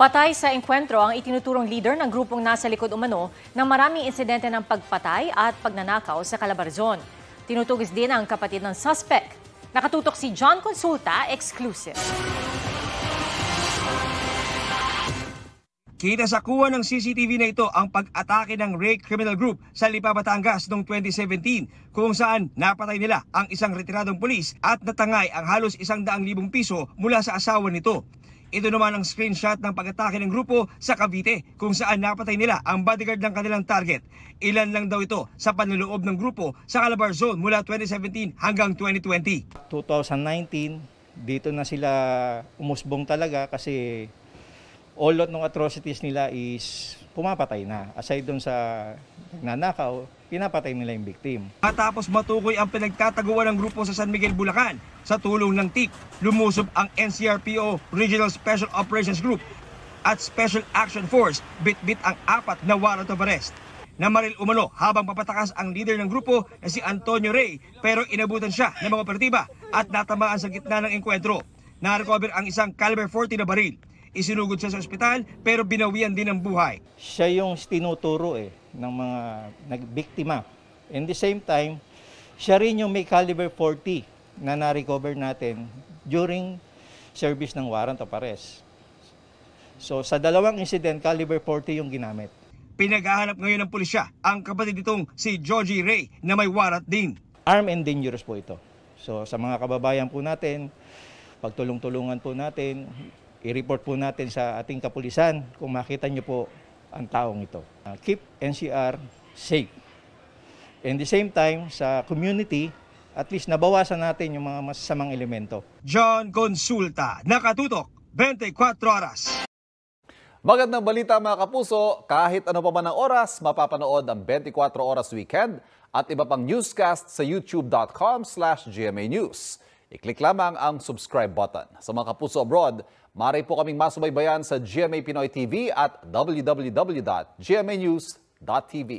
Patay sa engkwentro ang itinuturong leader ng grupong nasa likod umano ng maraming insidente ng pagpatay at pagnanakaw sa Calabarzon. Tinutugis din ang kapatid ng suspect. Nakatutok si John Consulta, exclusive. Kita sa kuha ng CCTV na ito ang pag-atake ng Ray Criminal Group sa Lipa, Batangas noong 2017 kung saan napatay nila ang isang retiradong pulis at natangay ang halos 100,000 piso mula sa asawa nito. Ito naman ang screenshot ng pag-atake ng grupo sa Cavite kung saan napatay nila ang bodyguard ng kanilang target. Ilan lang daw ito sa panloloob ng grupo sa Calabarzon mula 2017 hanggang 2020. 2019, dito na sila umusbong talaga kasi all lot ng atrocities nila is pumapatay na. Aside dun sa nagnanakaw, pinapatay nila yung victim. Matapos matukoy ang pinagtataguan ng grupo sa San Miguel, Bulacan, sa tulong ng TIC, lumusob ang NCRPO Regional Special Operations Group at Special Action Force, bit-bit ang 4 na warrant of arrest. Namaril umano habang papatakas ang leader ng grupo na si Antonio Ray, pero inabutan siya ng mga operatiba at natamaan sa gitna ng engkwentro. Na-recover ang isang caliber 40 na baril. Isinugod siya sa ospital pero binawian din ng buhay. Siya yung tinuturo ng mga nagbiktima. In the same time, siya rin yung may caliber 40 na na-recover natin during service ng warrant of arrest. So sa dalawang incident, caliber 40 yung ginamit. Pinaghahanap ngayon ng pulisya ang kapatid nitong si Georgie Ray na may warrant din. Armed and dangerous po ito. So sa mga kababayan po natin, pagtulong-tulungan po natin, i-report po natin sa ating kapulisan kung makita niyo po ang taong ito. Keep NCR safe. In the same time, sa community, at least nabawasan natin yung mga masasamang elemento. John Consulta, nakatutok, 24 oras. Magandang balita mga kapuso, kahit ano pa man ang oras, mapapanood ang 24 Oras Weekend at iba pang newscast sa youtube.com/GMA News. I-click lamang ang subscribe button. Sa mga kapuso abroad, maaari po kaming masubaybayan sa GMA Pinoy TV at www.gmanews.tv.